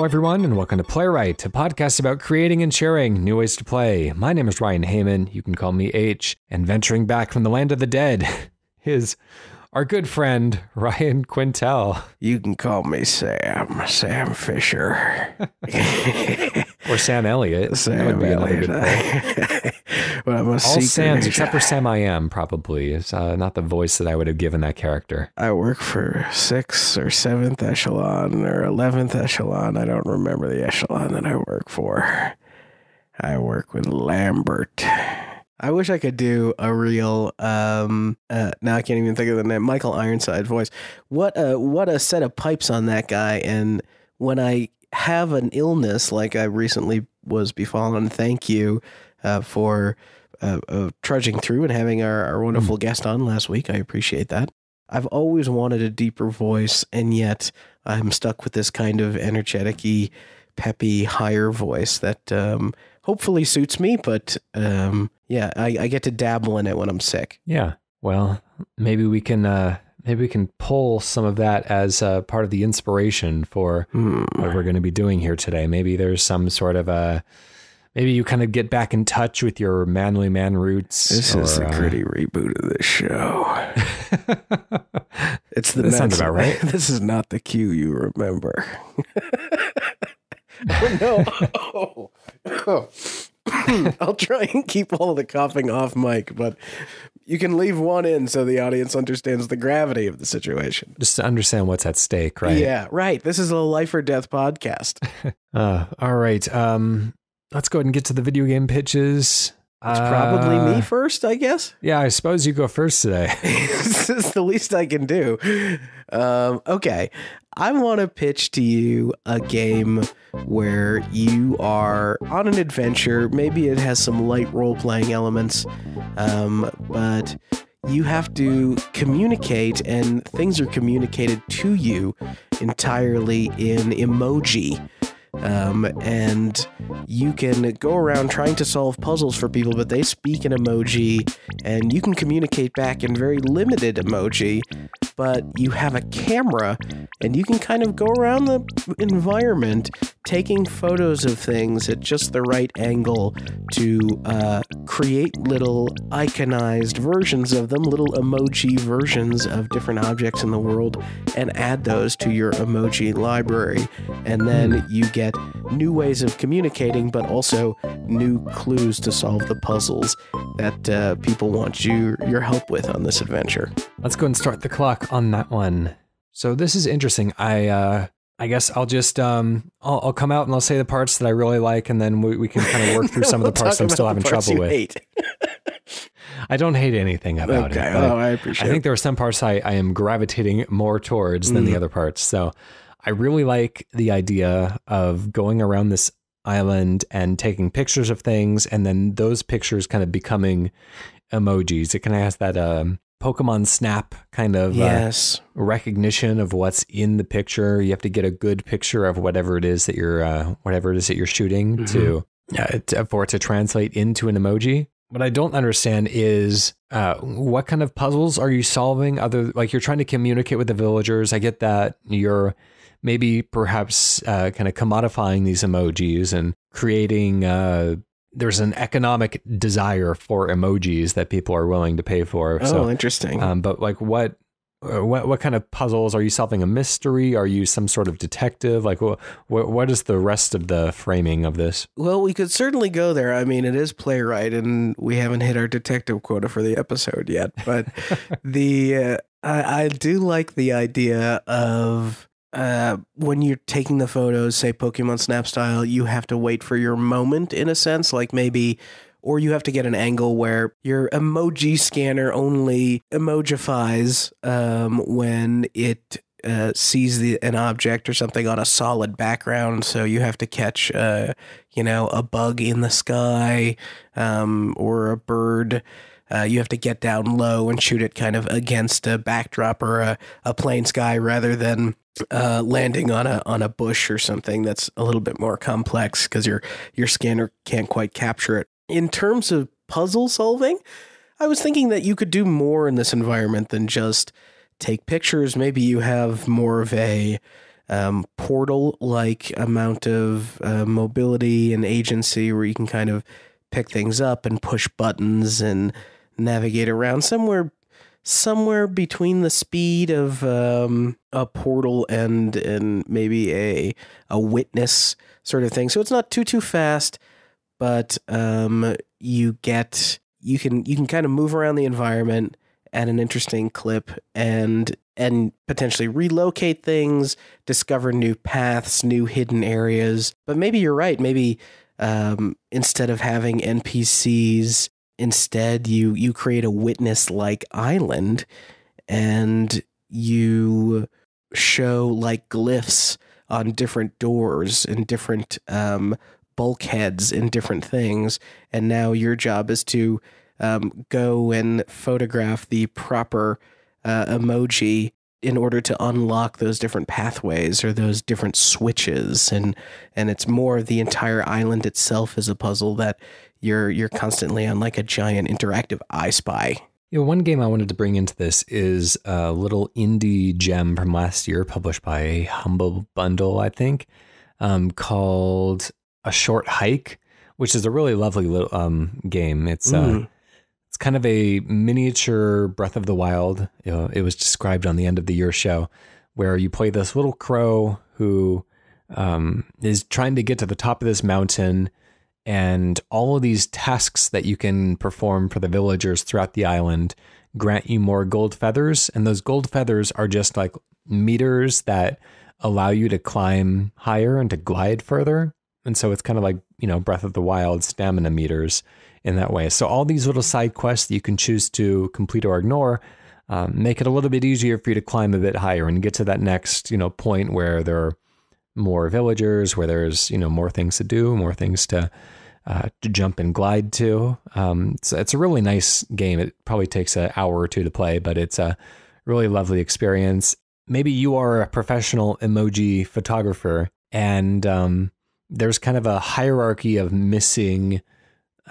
everyone, and welcome to Playwright, a podcast about creating and sharing new ways to play. My name is Ryan Hamann. You can call me H. And venturing back from the land of the dead is our good friend, Ryan Quintal. You can call me Sam Fisher. Or Sam Elliott. Sam Elliott. Well, I'm all Sams except for Sam I Am, probably. It's not the voice that I would have given that character. I work for 6th or 7th echelon or 11th echelon. I don't remember the echelon that I work for. I work with Lambert. I wish I could do a real, now I can't even think of the name, Michael Ironside voice. What a set of pipes on that guy. And when I have an illness, like I recently was befallen, thank you for trudging through and having our wonderful guest on last week. I appreciate that. I've always wanted a deeper voice, and yet I'm stuck with this kind of energetic-y, peppy, higher voice that hopefully suits me, but yeah, I get to dabble in it when I'm sick. Yeah, well, maybe we can pull some of that as part of the inspiration for what we're going to be doing here today. Maybe there's some sort of maybe you kind of get back in touch with your manly man roots. This is the gritty reboot of the show. It's the that sounds about right. This is not the cue you remember. Oh, no. I'll try and keep all the coughing off mic, but you can leave one in so the audience understands the gravity of the situation. Just to understand what's at stake, right? Yeah, right. This is a life or death podcast. All right. Let's go ahead and get to the video game pitches. It's probably me first, I guess. Yeah, I suppose you go first today. This is the least I can do. Okay. I want to pitch to you a game where you are on an adventure. Maybe it has some light role-playing elements, but you have to communicate, and things are communicated to you entirely in emoji. And you can go around trying to solve puzzles for people, but they speak in emoji, and you can communicate back in very limited emoji, but you have a camera, and you can kind of go around the environment taking photos of things at just the right angle to create little iconized versions of them, little emoji versions of different objects in the world, and add those to your emoji library. And then you get new ways of communicating, but also new clues to solve the puzzles that people want your help with on this adventure. Let's go and start the clock on that one. So this is interesting. I guess I'll just I'll come out and I'll say the parts that I really like, and then we can kind of work through some of the parts that I'm still having trouble with. Hate. I don't hate anything about it. I appreciate it. I think there are some parts I am gravitating more towards than the other parts. So I really like the idea of going around this island and taking pictures of things, and then those pictures kind of becoming emojis. It kind of has that Pokemon Snap kind of recognition of what's in the picture. You have to get a good picture of whatever it is that you're shooting to for it to translate into an emoji. What I don't understand is what kind of puzzles are you solving? Like you're trying to communicate with the villagers. I get that you're maybe perhaps kind of commodifying these emojis and creating there's an economic desire for emojis that people are willing to pay for. Oh, interesting. But like what kind of puzzles are you solving? A mystery? Are you some sort of detective? Like what is the rest of the framing of this? Well, we could certainly go there. I mean, it is Playwright, and we haven't hit our detective quota for the episode yet. But I do like the idea of when you're taking the photos, say Pokemon Snap style, you have to wait for your moment in a sense, like maybe, or you have to get an angle where your emoji scanner only emojifies when it sees an object or something on a solid background. So you have to catch, a bug in the sky or a bird. You have to get down low and shoot it kind of against a backdrop or a plain sky rather than landing on a bush or something that's a little bit more complex because your scanner can't quite capture it. In terms of puzzle solving, I was thinking that you could do more in this environment than just take pictures. Maybe you have more of a portal-like amount of mobility and agency where you can kind of pick things up and push buttons and navigate around somewhere between the speed of a portal and maybe a witness sort of thing. So it's not too fast, but you can kind of move around the environment at an interesting clip and potentially relocate things, discover new paths, new hidden areas. But maybe you're right. Maybe instead of having NPCs, instead you create a witness-like island and you show like glyphs on different doors and different bulkheads and different things. And now your job is to go and photograph the proper emoji in order to unlock those different pathways or those different switches. And it's more the entire island itself is a puzzle that you're constantly on, like a giant interactive I Spy. You know, one game I wanted to bring into this is a little indie gem from last year published by Humble Bundle, I think, called A Short Hike, which is a really lovely little game. It's kind of a miniature Breath of the Wild. You know, it was described on the end of the year show where you play this little crow who is trying to get to the top of this mountain, and all of these tasks that you can perform for the villagers throughout the island grant you more gold feathers. And those gold feathers are just like meters that allow you to climb higher and to glide further. And so it's kind of like, you know, Breath of the Wild stamina meters in that way. So all these little side quests that you can choose to complete or ignore make it a little bit easier for you to climb a bit higher and get to that next, you know, point where there are more villagers, where there's, you know, more things to do, more things to jump and glide to. So it's a really nice game. It probably takes an hour or two to play, but it's a really lovely experience. Maybe you are a professional emoji photographer and there's kind of a hierarchy of missing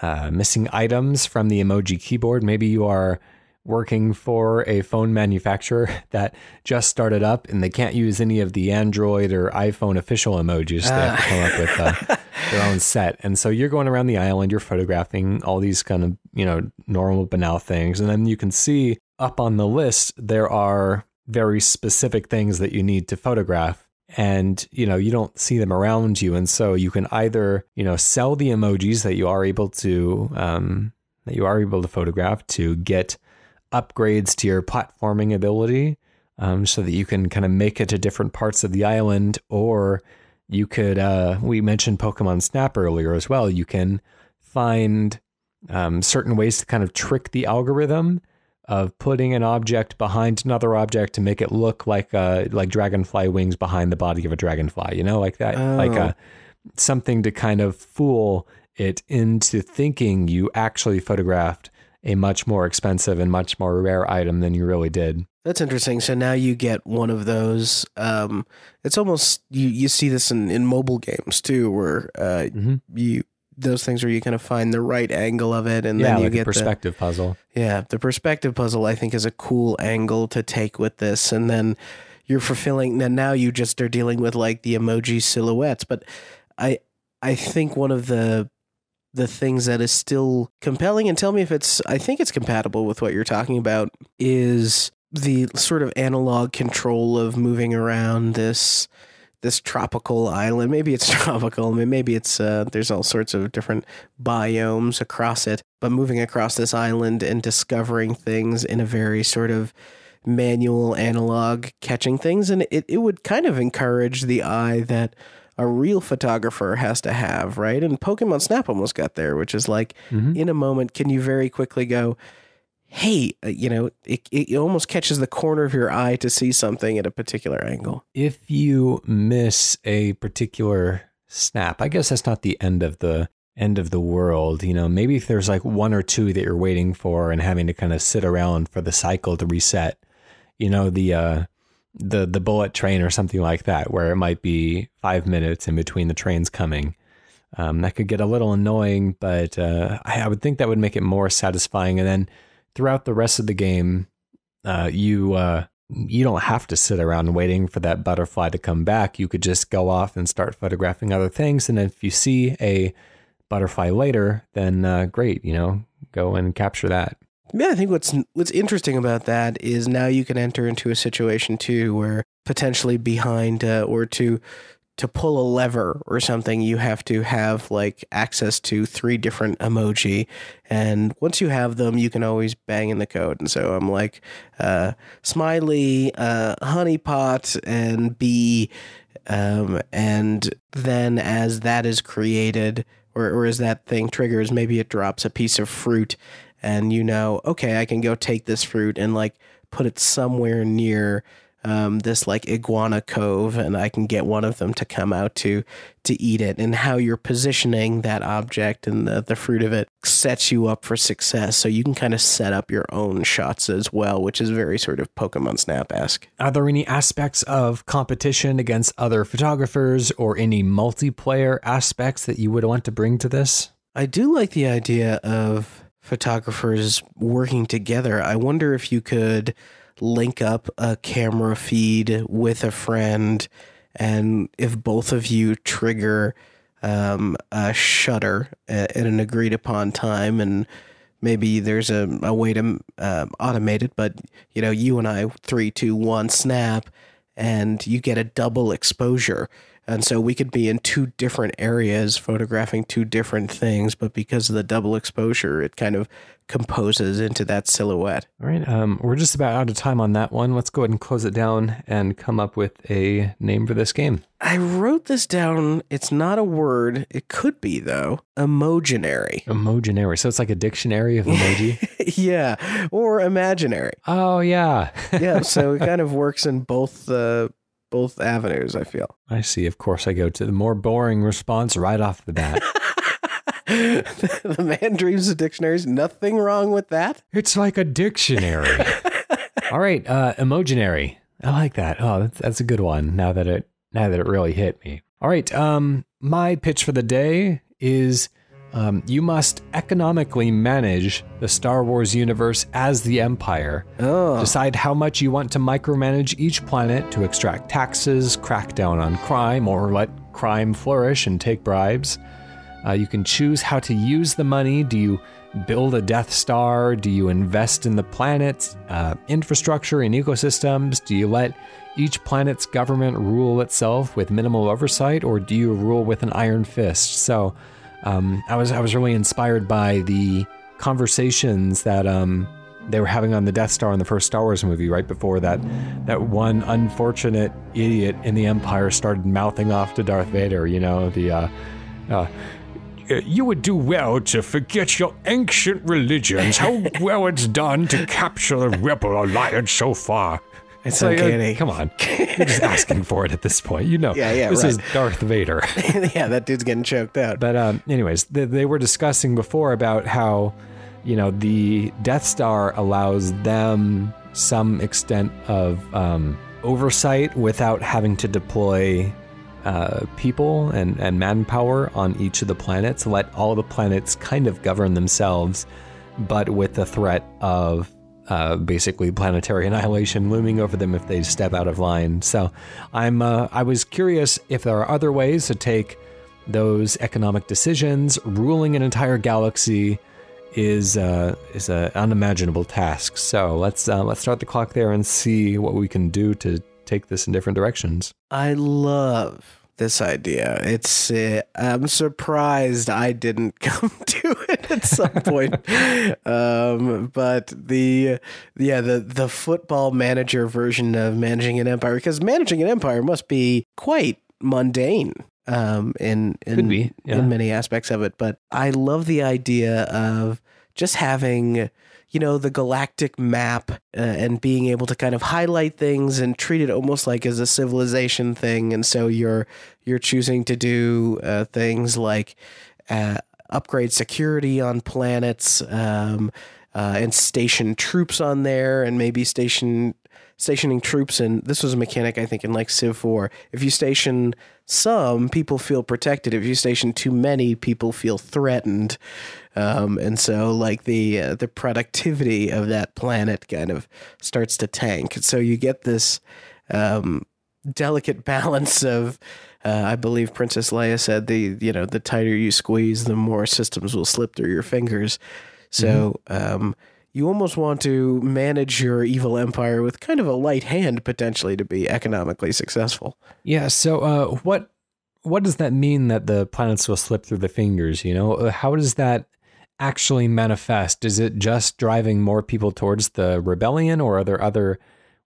items from the emoji keyboard. Maybe you are working for a phone manufacturer that just started up and they can't use any of the Android or iPhone official emojis. They have to come up with their own set. And so you're going around the island, you're photographing all these kind of, you know, normal banal things. And then you can see up on the list, there are very specific things that you need to photograph. And, you know, you don't see them around you. And so you can either, you know, sell the emojis that you are able to photograph to get upgrades to your platforming ability, so that you can kind of make it to different parts of the island. Or you could, we mentioned Pokemon Snap earlier as well. You can find certain ways to kind of trick the algorithm of putting an object behind another object to make it look like dragonfly wings behind the body of a dragonfly, you know, like that, like something to kind of fool it into thinking you actually photographed a much more expensive and much more rare item than you really did. That's interesting. So now you get one of those. It's almost, you see this in mobile games too, where those things where you kind of find the right angle of it, and then you like get a perspective puzzle. Yeah, the perspective puzzle I think is a cool angle to take with this, and then you're fulfilling. And now you just are dealing with like the emoji silhouettes, but I think one of the things that is still compelling, and tell me if I think it's compatible with what you're talking about, is the sort of analog control of moving around this tropical island. Maybe it's tropical. Maybe it's there's all sorts of different biomes across it, but moving across this island and discovering things in a very sort of manual analog catching things. And it would kind of encourage the eye that a real photographer has to have, right? And Pokemon Snap almost got there, which is like in a moment, can you very quickly go, hey, you know, it almost catches the corner of your eye to see something at a particular angle. If you miss a particular snap, I guess that's not the end of the world. You know, maybe if there's like one or two that you're waiting for and having to kind of sit around for the cycle to reset, you know, the bullet train or something like that, where it might be 5 minutes in between the trains coming. That could get a little annoying, but I would think that would make it more satisfying. And then throughout the rest of the game, you you don't have to sit around waiting for that butterfly to come back. You could just go off and start photographing other things. And if you see a butterfly later, then great, go and capture that. Yeah, I think what's interesting about that is now you can enter into a situation too where potentially behind or to pull a lever or something, you have to have like access to 3 different emoji. And once you have them, you can always bang in the code. And so I'm like, smiley, honeypot, and bee. And then as that is created, or as that thing triggers, maybe it drops a piece of fruit and okay, I can go take this fruit and like put it somewhere near this like iguana cove, and I can get one of them to come out to eat it. And how you're positioning that object and the fruit of it sets you up for success. So you can kind of set up your own shots as well, which is very sort of Pokemon Snap-esque. Are there any aspects of competition against other photographers or any multiplayer aspects that you would want to bring to this? I do like the idea of photographers working together. I wonder if you could link up a camera feed with a friend, and if both of you trigger a shutter at an agreed upon time, and maybe there's a way to automate it, but you and I, 3, 2, 1 snap, and you get a double exposure. And so we could be in 2 different areas photographing 2 different things, but because of the double exposure, it kind of composes into that silhouette. All right, we're just about out of time on that one. Let's go ahead and close it down and come up with a name for this game. I wrote this down. It's not a word. It could be, though. Emojinary. Emojinary. So it's like a dictionary of emoji? Yeah, or imaginary. Oh, yeah. Yeah, so it kind of works in both avenues, I feel. I see. Of course, I go to the more boring response right off the bat. The man dreams of dictionaries. Nothing wrong with that. It's like a dictionary. All right, Emojinary. I like that. Oh, that's a good one. Now that it really hit me. All right, my pitch for the day is you must economically manage the Star Wars universe as the Empire. Oh. Decide how much you want to micromanage each planet to extract taxes, crack down on crime, or let crime flourish and take bribes. You can choose how to use the money. Do you build a Death Star? Do you invest in the planet's infrastructure and ecosystems? Do you let each planet's government rule itself with minimal oversight, or do you rule with an iron fist? So I was really inspired by the conversations that they were having on the Death Star in the first Star Wars movie, right before that one unfortunate idiot in the Empire started mouthing off to Darth Vader, you would do well to forget your ancient religions, how well it's done to capture the Rebel Alliance so far. It's uncanny. Come on. You're just asking for it at this point. Yeah, this right. is Darth Vader. Yeah, that dude's getting choked out. But anyways, they were discussing before about how, the Death Star allows them some extent of oversight without having to deploy people and manpower on each of the planets. Let all the planets kind of govern themselves, but with the threat of basically planetary annihilation looming over them if they step out of line. So I was curious if there are other ways to take those economic decisions. Ruling an entire galaxy is an unimaginable task. So let's start the clock there and see what we can do to take this in different directions. I love this idea. I'm surprised I didn't come to it at some point. But the football manager version of managing an empire, because managing an empire must be quite mundane in many aspects of it. But I love the idea of just having the galactic map and being able to kind of highlight things and treat it almost like as a civilization thing. And so you're choosing to do things like upgrade security on planets, and station troops on there, and maybe stationing troops. And this was a mechanic, I think, in like Civ 4. If you station some, people feel protected. If you station too many, people feel threatened. And so like the productivity of that planet kind of starts to tank. So you get this delicate balance of, I believe Princess Leia said, the tighter you squeeze, the more systems will slip through your fingers. So you almost want to manage your evil empire with kind of a light hand, potentially, to be economically successful. Yeah. So what does that mean that the planets will slip through the fingers? You know, how does that actually manifest? Is it just driving more people towards the rebellion, or are there other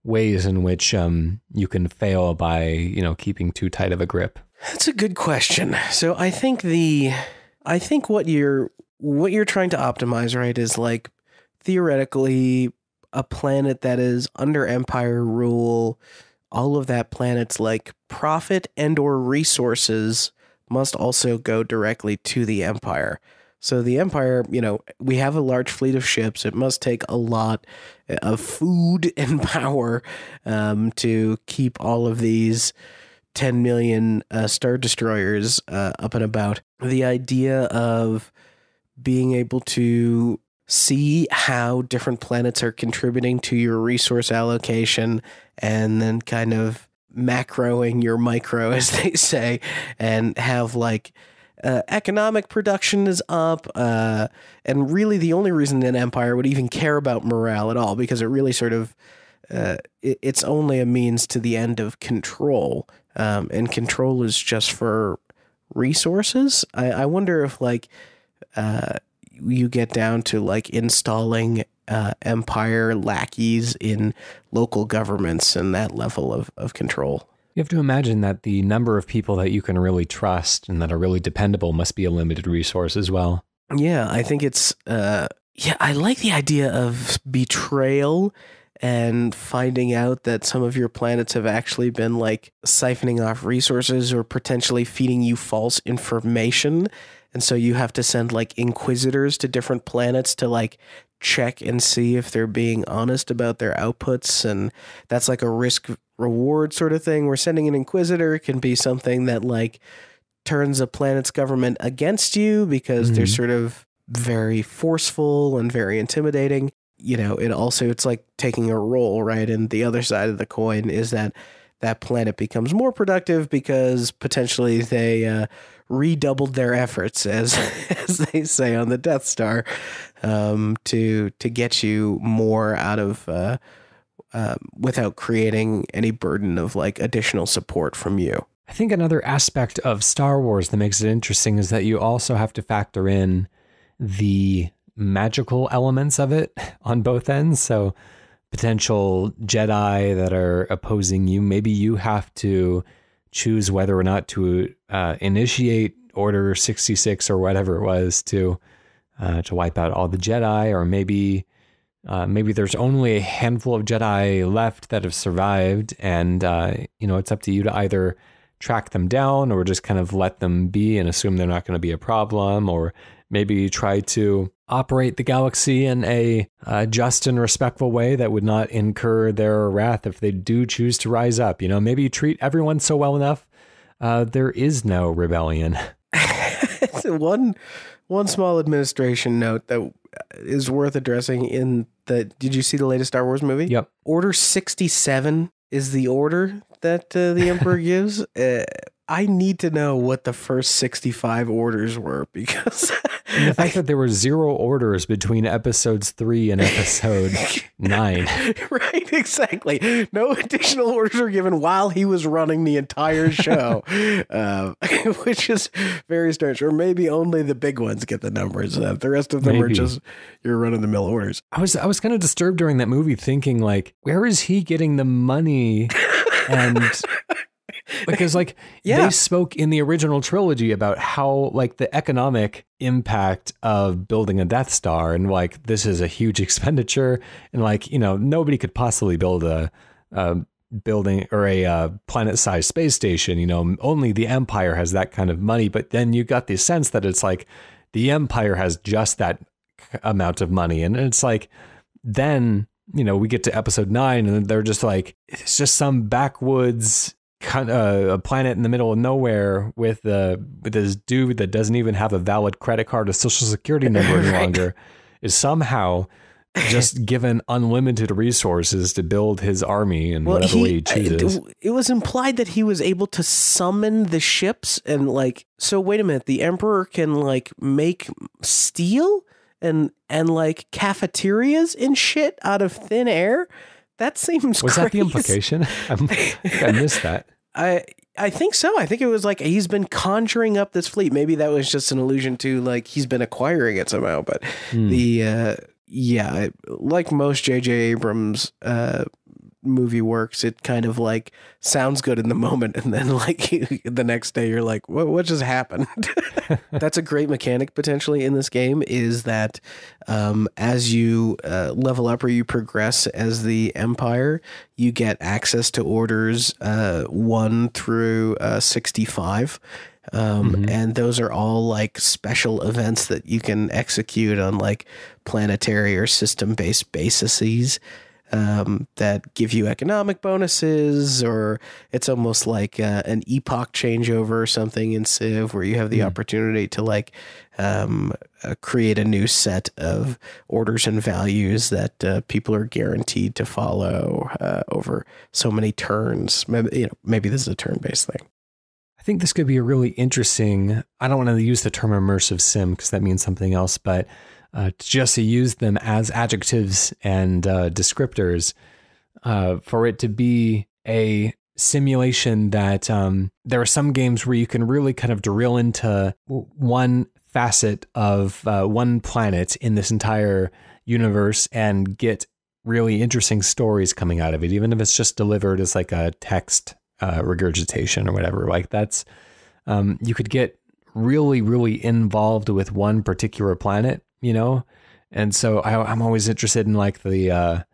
ways in which you can fail by, you know, keeping too tight of a grip? That's a good question. So I think what you're trying to optimize, right, is like theoretically a planet that is under Empire rule. All of that planet's like profit and or resources must also go directly to the Empire. So the Empire, you know, we have a large fleet of ships. It must take a lot of food and power to keep all of these 10 million Star Destroyers up and about. The idea of being able to see how different planets are contributing to your resource allocation, and then kind of macroing your micro, as they say, and have like economic production is up, and really the only reason an empire would even care about morale at all, because it really sort of it's only a means to the end of control, and control is just for resources. I wonder if like you get down to like installing empire lackeys in local governments and that level of control. You have to imagine that the number of people that you can really trust and that are really dependable must be a limited resource as well. Yeah, I think it's, I like the idea of betrayal and finding out that some of your planets have actually been like siphoning off resources or potentially feeding you false information. And so you have to send like inquisitors to different planets to like check and see if they're being honest about their outputs. And that's like a risk reward sort of thing. Where sending an inquisitor can be something that like turns a planet's government against you because they're sort of very forceful and very intimidating. You know, it's like taking a role, right? And the other side of the coin is that that planet becomes more productive because potentially they redoubled their efforts, as they say on the Death Star, to get you more out of without creating any burden of like additional support from you. I think another aspect of Star Wars that makes it interesting is that you also have to factor in the magical elements of it on both ends. So potential Jedi that are opposing you, maybe you have to choose whether or not to initiate Order 66 or whatever it was to wipe out all the Jedi, or maybe there's only a handful of Jedi left that have survived, and it's up to you to either track them down or just kind of let them be and assume they're not going to be a problem, or maybe try to operate the galaxy in a just and respectful way that would not incur their wrath if they do choose to rise up. You know, maybe you treat everyone so well enough, there is no rebellion. One small administration note that is worth addressing did you see the latest Star Wars movie? Yep. Order 67 is the order that the Emperor gives. I need to know what the first 65 orders were, because and the fact that there were 0 orders between episodes 3 and episode 9. Right, exactly. No additional orders were given while he was running the entire show, which is very strange. Or maybe only the big ones get the numbers. The rest of them are just your run-of-the-mill orders. I was kind of disturbed during that movie, thinking like, where is he getting the money? And because like they spoke in the original trilogy about how like the economic impact of building a Death Star, and like this is a huge expenditure, and like, you know, nobody could possibly build a building or a planet-sized space station. You know, only the Empire has that kind of money. But then you got the sense that it's like the Empire has just that amount of money. And it's like, then, you know, we get to episode 9 and they're just like, it's just some backwoods kind of a planet in the middle of nowhere with this dude that doesn't even have a valid credit card or social security number any longer, is somehow just given unlimited resources to build his army in whatever way he chooses. It was implied that he was able to summon the ships and like, so wait a minute, the Emperor can like make steel and like cafeterias and shit out of thin air? That seems Was crazy. that the implication? I missed that. I think so. I think it was like he's been conjuring up this fleet. Maybe that was just an allusion to like he's been acquiring it somehow. But like most J.J. Abrams movie works, it kind of like sounds good in the moment, and then like the next day you're like, what just happened? That's a great mechanic potentially in this game, is that as you level up or you progress as the Empire, you get access to orders 1 through 65. And those are all like special events that you can execute on like planetary or system-based bases that give you economic bonuses, or it's almost like an epoch changeover or something in Civ, where you have the opportunity to like create a new set of orders and values that people are guaranteed to follow over so many turns. Maybe this is a turn-based thing. I think this could be a really interesting, I don't want to use the term immersive sim because that means something else, but just to use them as adjectives and descriptors for it to be a simulation that there are some games where you can really kind of drill into one facet of one planet in this entire universe and get really interesting stories coming out of it, even if it's just delivered as like a text regurgitation or whatever. Like that's you could get really, really involved with one particular planet, you know? And so I'm always interested in like the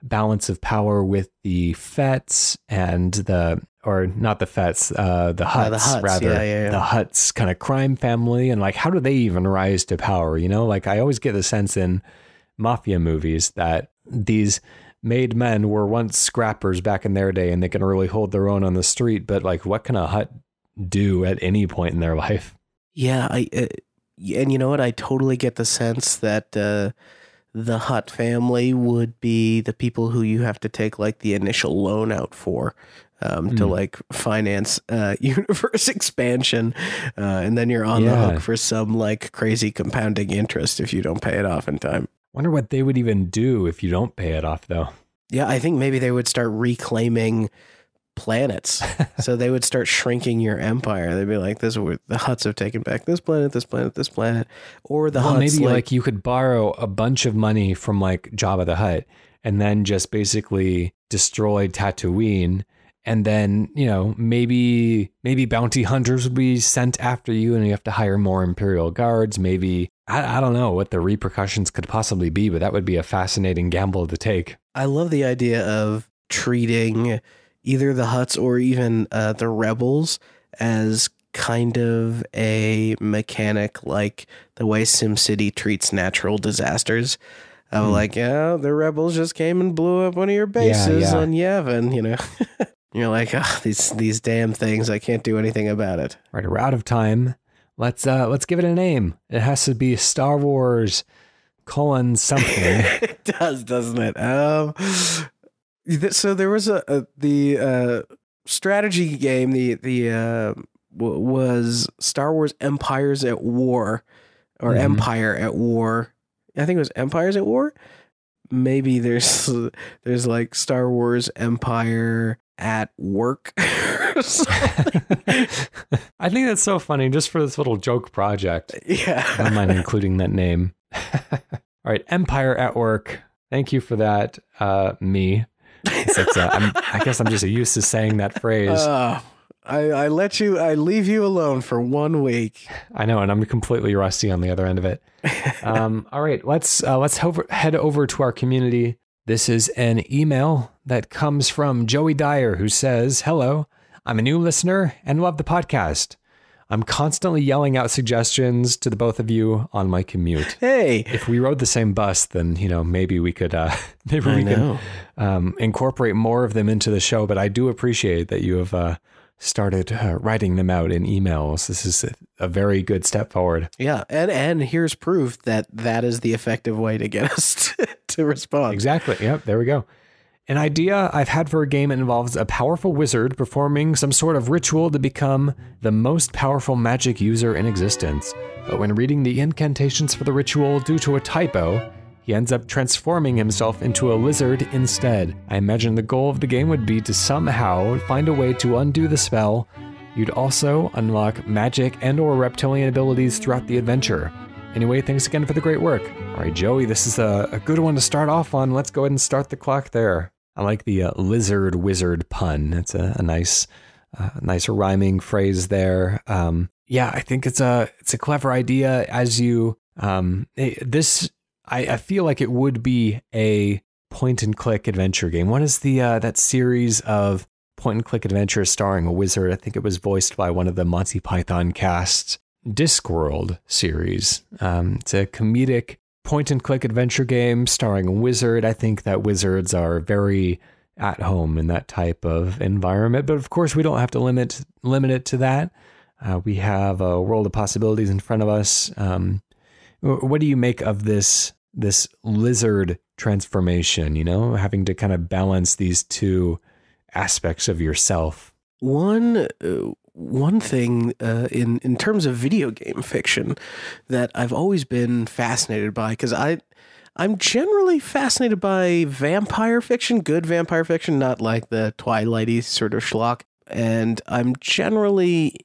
balance of power with the Fets and the Huts, rather. The Huts kind of crime family, and like, how do they even rise to power? You know, like I always get the sense in mafia movies that these made men were once scrappers back in their day and they can really hold their own on the street. But like, what can a Hut do at any point in their life? Yeah, and you know what? I totally get the sense that the Hutt family would be the people who you have to take like the initial loan out for to like finance universe expansion, and then you're on the hook for some like crazy compounding interest if you don't pay it off in time. Wonder what they would even do if you don't pay it off, though. Yeah, I think maybe they would start reclaiming planets. So they would start shrinking your empire. They'd be like, the Huts have taken back this planet, this planet, this planet. Or the Huts. Maybe like you could borrow a bunch of money from like Jabba the Hutt and then just basically destroy Tatooine. And then, you know, maybe bounty hunters would be sent after you and you have to hire more Imperial guards. Maybe, I don't know what the repercussions could possibly be, but that would be a fascinating gamble to take. I love the idea of treating either the Huts or even the rebels as kind of a mechanic like the way SimCity treats natural disasters. Like, yeah, the rebels just came and blew up one of your bases on Yavin, you know. You're like, oh, these damn things, I can't do anything about it. Right, we're out of time. Let's give it a name. It has to be Star Wars : something. It does, doesn't it? So there was the strategy game. Was Star Wars Empires at War, or Empire at War. I think it was Empires at War. Maybe there's like Star Wars Empire at Work or something. I think that's so funny, just for this little joke project. Yeah. I don't mind including that name. All right, Empire at Work. Thank you for that, me. I guess I'm just used to saying that phrase. I leave you alone for 1 week. I know, and I'm completely rusty on the other end of it. All right, let's head over to our community. This is an email that comes from Joey Dyer, who says, "Hello, I'm a new listener and love the podcast. I'm constantly yelling out suggestions to the both of you on my commute. Hey, if we rode the same bus, then, maybe we could, can incorporate more of them into the show. But I do appreciate that you have started writing them out in emails. This is a very good step forward. Yeah. And here's proof that is the effective way to get us to respond. Exactly. Yep. There we go. An idea I've had for a game involves a powerful wizard performing some sort of ritual to become the most powerful magic user in existence. But when reading the incantations for the ritual due to a typo, he ends up transforming himself into a lizard instead. I imagine the goal of the game would be to somehow find a way to undo the spell. You'd also unlock magic and or reptilian abilities throughout the adventure. Anyway, thanks again for the great work. All right, Joey, this is a good one to start off on. Let's go ahead and start the clock there. I like the lizard wizard pun. It's a nice rhyming phrase there. Yeah, I think it's a clever idea. As you I feel like it would be a point and click adventure game. What is the that series of point and click adventures starring a wizard? I think it was voiced by one of the Monty Python cast. Discworld series. It's a comedic point and click adventure game starring a wizard. I think that wizards are very at home in that type of environment, but of course we don't have to limit it to that. We have a world of possibilities in front of us. What do you make of this lizard transformation, having to kind of balance these two aspects of yourself? One thing in terms of video game fiction that I've always been fascinated by, because I'm generally fascinated by vampire fiction, good vampire fiction, not like the Twilighty sort of schlock. And I'm generally,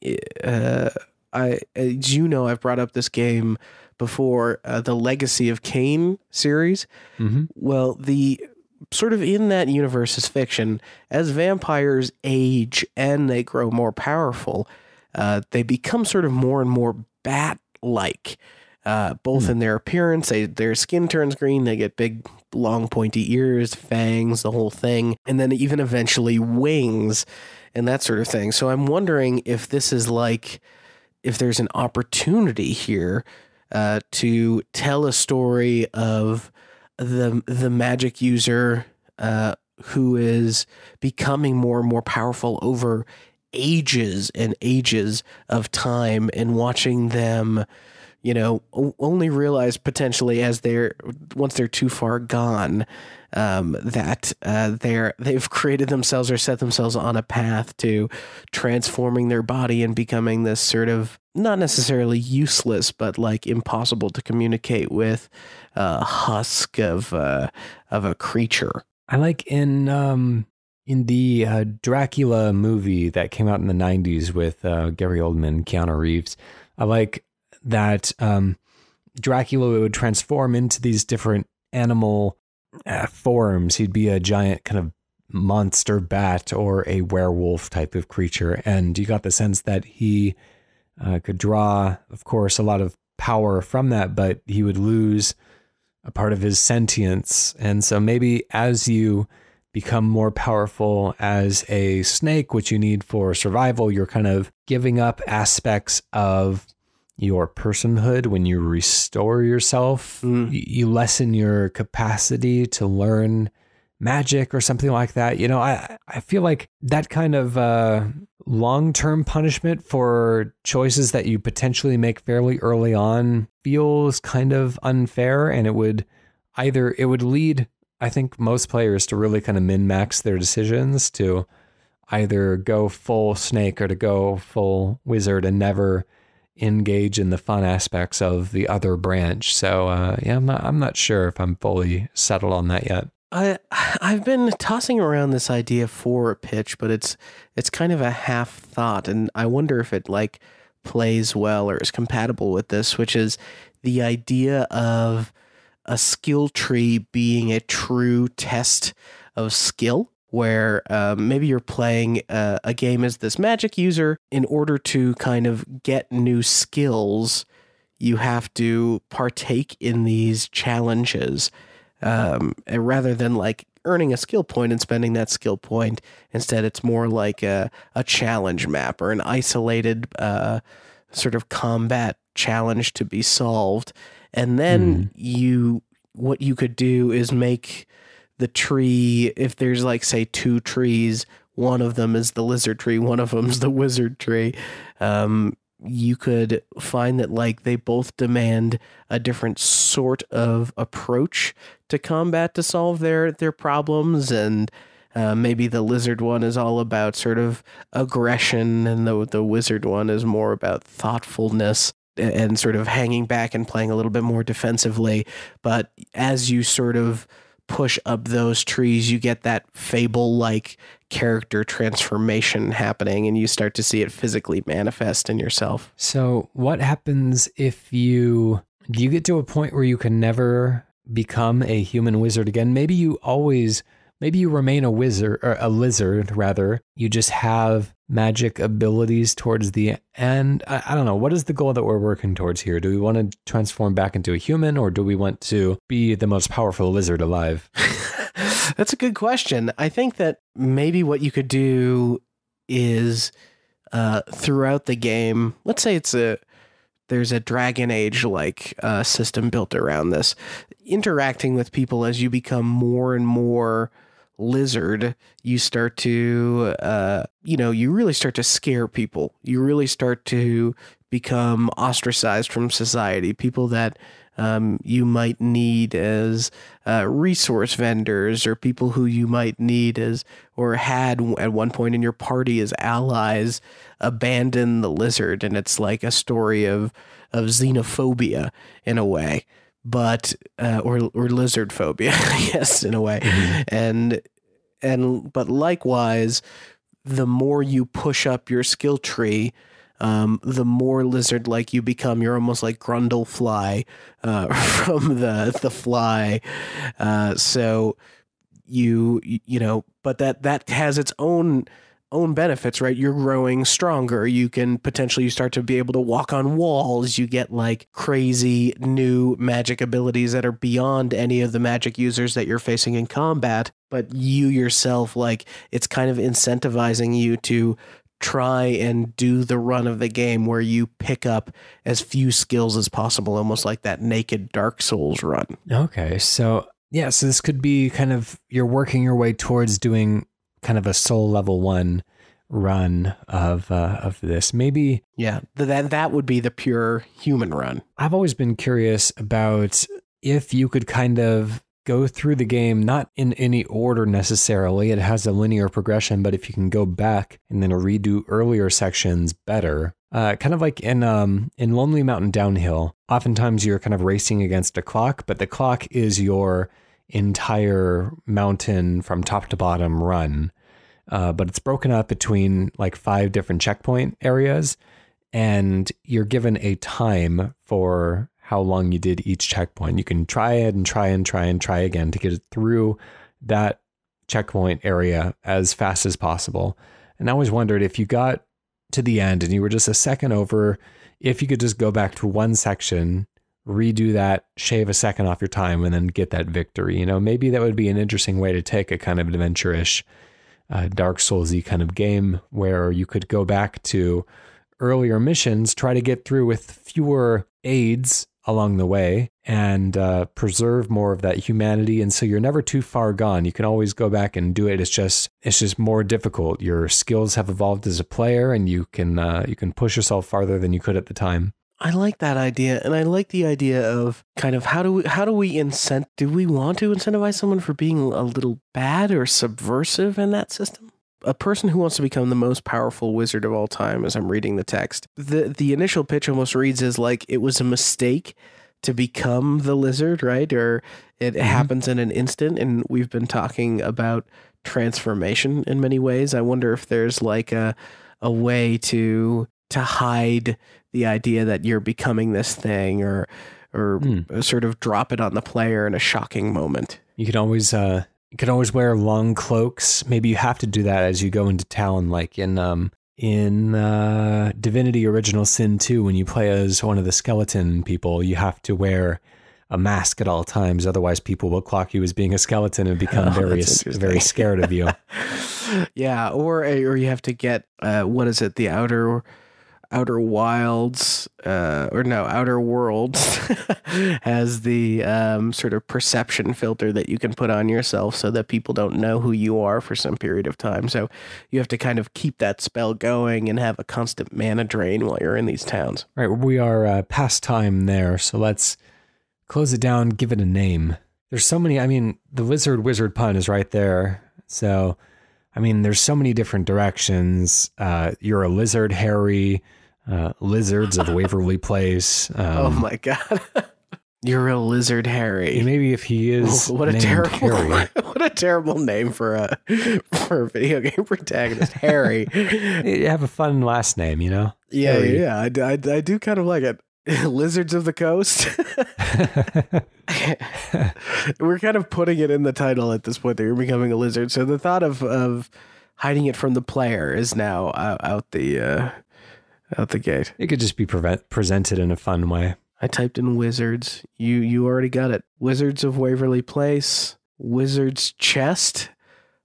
as I've brought up this game before, the Legacy of Kain series. Mm-hmm. Well, the sort of in that universe is fiction. As vampires age and they grow more powerful, they become sort of more and more bat-like, both in their appearance. Their skin turns green. They get big, long, pointy ears, fangs, the whole thing, and then even eventually wings and that sort of thing. So I'm wondering if this is like, if there's an opportunity here to tell a story of the magic user who is becoming more and more powerful over ages and ages of time, and watching them, only realize potentially as once they're too far gone, that they've created themselves or set themselves on a path to transforming their body and becoming this sort of not necessarily useless, but like impossible to communicate with husk of a creature. I like in the Dracula movie that came out in the 90s with Gary Oldman, Keanu Reeves. I like that Dracula would transform into these different animal forms. He'd be a giant kind of monster bat or a werewolf type of creature. And you got the sense that he could draw, of course, a lot of power from that, but he would lose a part of his sentience. And so maybe as you become more powerful as a snake, which you need for survival, you're kind of giving up aspects of your personhood. When you restore yourself, you lessen your capacity to learn magic or something like that. I feel like that kind of long-term punishment for choices that you potentially make fairly early on feels kind of unfair, and it would lead, I think, most players to really kind of min-max their decisions, to either go full snake or to go full wizard and never engage in the fun aspects of the other branch. So I'm not sure if I'm fully settled on that yet. I've been tossing around this idea for a pitch, but it's kind of a half thought, and I wonder if it like plays well or is compatible with this, which is the idea of a skill tree being a true test of skill, where maybe you're playing a game as this magic user. In order to kind of get new skills, you have to partake in these challenges. Rather than like earning a skill point and spending that skill point. Instead, it's more like a challenge map or an isolated sort of combat challenge to be solved. And then what you could do is make the tree, if there's like, say, 2 trees, one of them is the lizard tree, one of them is the wizard tree. You could find that like they both demand a different sort of approach to combat to solve their problems. And maybe the lizard one is all about sort of aggression, and the wizard one is more about thoughtfulness and sort of hanging back and playing a little bit more defensively. But as you sort of push up those trees, you get that Fable-like character transformation happening, and you start to see it physically manifest in yourself. So what happens if do you get to a point where you can never become a human wizard again? Maybe you remain a wizard, or a lizard rather. You just have magic abilities towards the end. I don't know. What is the goal that we're working towards here? Do we want to transform back into a human, or do we want to be the most powerful lizard alive? That's a good question. I think that maybe what you could do is throughout the game, let's say there's a Dragon Age like system built around this, interacting with people as you become more and more lizard, you start to you really start to scare people. You really start to become ostracized from society. People that you might need as resource vendors, or people who you might need as, or had at one point in your party as allies, abandon the lizard. And it's like a story of xenophobia in a way, but or lizard phobia, yes, in a way. But likewise, the more you push up your skill tree, the more lizard-like you become. You're almost like Grundlefly from the Fly. So but that has its own benefits, right? You're growing stronger. You start to be able to walk on walls. You get like crazy new magic abilities that are beyond any of the magic users that you're facing in combat. But you yourself, like, it's kind of incentivizing you to try and do the run of the game where you pick up as few skills as possible, almost like that naked Dark Souls run. Okay, so this could be kind of, you're working your way towards doing kind of a soul level 1 run of this. Maybe that would be the pure human run. I've always been curious about if you could kind of go through the game, not in any order necessarily. It has a linear progression, but if you can go back and then redo earlier sections better, kind of like in Lonely Mountain Downhill, oftentimes you're kind of racing against a clock, but the clock is your entire mountain from top to bottom run. But it's broken up between like 5 different checkpoint areas, and you're given a time for how long you did each checkpoint. You can try it and try again to get it through that checkpoint area as fast as possible. And I always wondered, if you got to the end and you were just a second over, if you could just go back to one section, redo that, shave a second off your time, and then get that victory. Maybe that would be an interesting way to take a kind of adventure-ish Dark Souls-y kind of game, where you could go back to earlier missions, try to get through with fewer aids along the way, and preserve more of that humanity. And so you're never too far gone. You can always go back and do it. It's just more difficult. Your skills have evolved as a player, and you can push yourself farther than you could at the time. I like that idea, and I like the idea of kind of how do we do we want to incentivize someone for being a little bad or subversive in that system? A person who wants to become the most powerful wizard of all time, as I'm reading the text, the initial pitch almost reads as like it was a mistake to become the lizard, right? Or it happens in an instant, and we've been talking about transformation in many ways. I wonder if there's like a way to hide the idea that you're becoming this thing, or sort of drop it on the player in a shocking moment. You can always wear long cloaks. Maybe you have to do that as you go into town, like in Divinity Original Sin 2, when you play as one of the skeleton people, you have to wear a mask at all times. Otherwise, people will clock you as being a skeleton and become very scared of you. Yeah, or you have to get the outer Outer Wilds, Outer Worlds has the sort of perception filter that you can put on yourself so that people don't know who you are for some period of time. So you have to kind of keep that spell going and have a constant mana drain while you're in these towns. All right, we are past time there, so let's close it down, give it a name. There's so many, I mean, the wizard pun is right there. So, I mean, there's so many different directions. You're a lizard, Harry. Lizards of Waverly Place. Oh my God. You're a lizard, Harry. Maybe if he is what a named terrible Harry. What a terrible name for a video game protagonist, Harry. You have a fun last name, you know? Yeah, Harry. yeah. I do kind of like it. Lizards of the Coast. We're kind of putting it in the title at this point that you're becoming a lizard. So the thought of hiding it from the player is now out the gate. It could just be presented in a fun way. I typed in wizards. You already got it. Wizards of Waverly Place. Wizard's Chest.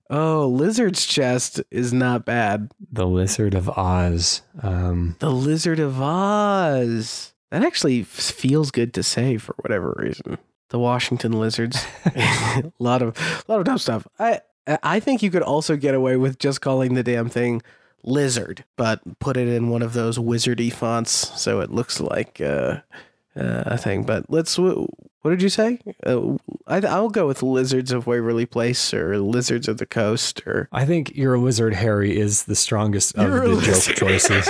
Oh, Lizard's Chest is not bad. The Lizard of Oz. The Lizard of Oz. That actually feels good to say for whatever reason. The Washington Lizards. a lot of dumb stuff. I think you could also get away with just calling the damn thing Lizard, but put it in one of those wizardy fonts so it looks like a thing. But what did you say? I'll go with Lizards of Waverly Place or Lizards of the Coast. Or I think You're a Lizard, Harry is the strongest of the joke choices.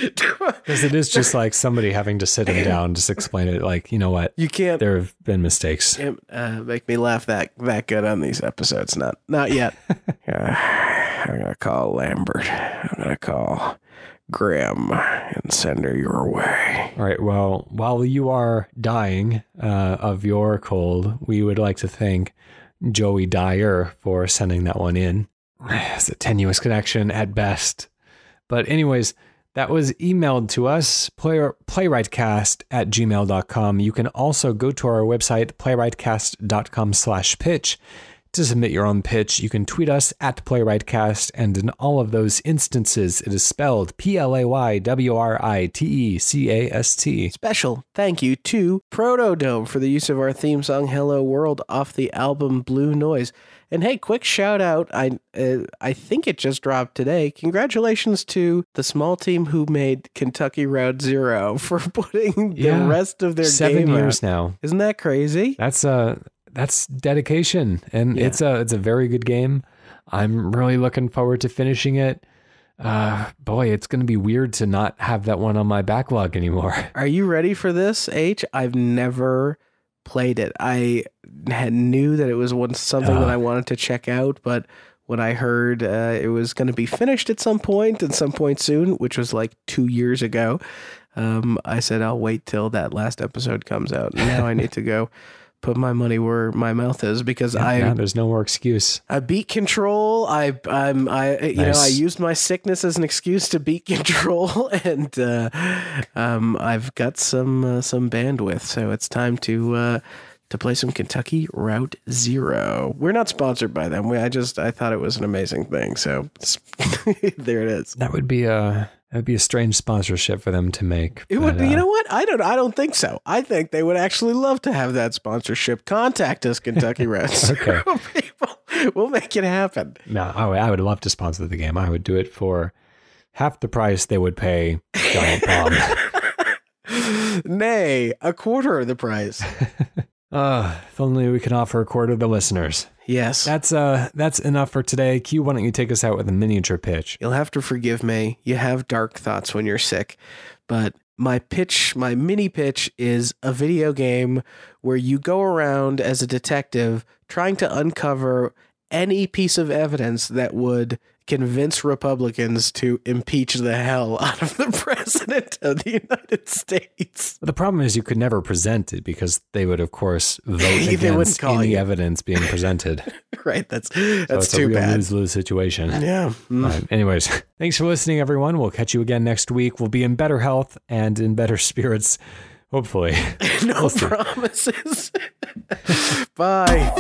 Because it is just like somebody having to sit him down, just explain it. Like, you know what? You can't. There have been mistakes. Make me laugh that good on these episodes. Not yet. I'm gonna call Lambert. I'm gonna call Graham and send her your way. All right. Well, while you are dying of your cold, we would like to thank Joey Dyer for sending that one in. It's a tenuous connection at best. But anyways, that was emailed to us, playwrightcast@gmail.com. You can also go to our website, playwrightcast.com/pitch. To submit your own pitch, you can tweet us at playwrightcast, and in all of those instances, it is spelled PLAYWRITECAST. Special thank you to PROTODOME for the use of our theme song "Hello World" off the album Blue Noise. And hey, quick shout out, I think it just dropped today. Congratulations to the small team who made Kentucky Route Zero for putting the rest of their 7 game years out. now. Isn't that crazy? That's dedication, and it's a very good game. I'm really looking forward to finishing it. Boy, it's going to be weird to not have that one on my backlog anymore. Are you ready for this, H? I've never played it. I knew that it was something that I wanted to check out, but when I heard it was going to be finished at some point soon, which was like 2 years ago, I said I'll wait till that last episode comes out. And now I need to go put my money where my mouth is, because there's no more excuse. I beat Control. I used my sickness as an excuse to beat Control, and I've got some bandwidth, so it's time to play some Kentucky Route Zero. We're not sponsored by them. I thought it was an amazing thing, so there it is. That would be a strange sponsorship for them to make. It would be. You know what? I don't think so. I think they would actually love to have that sponsorship. Contact us, Kentucky Route Zero people. We'll make it happen. No, I would love to sponsor the game. I would do it for half the price they would pay Giant Bomb. Nay, a quarter of the price. If only we could offer a quarter of the listeners. Yes. That's enough for today. Q, why don't you take us out with a miniature pitch? You'll have to forgive me. You have dark thoughts when you're sick. But my mini pitch is a video game where you go around as a detective trying to uncover any piece of evidence that would convince Republicans to impeach the hell out of the president of the United States. The problem is you could never present it because they would, of course, vote against any evidence being presented. Right. That's too bad. It's a lose-lose situation. Yeah. Anyways, thanks for listening, everyone. We'll catch you again next week. We'll be in better health and in better spirits, hopefully. No promises. Bye.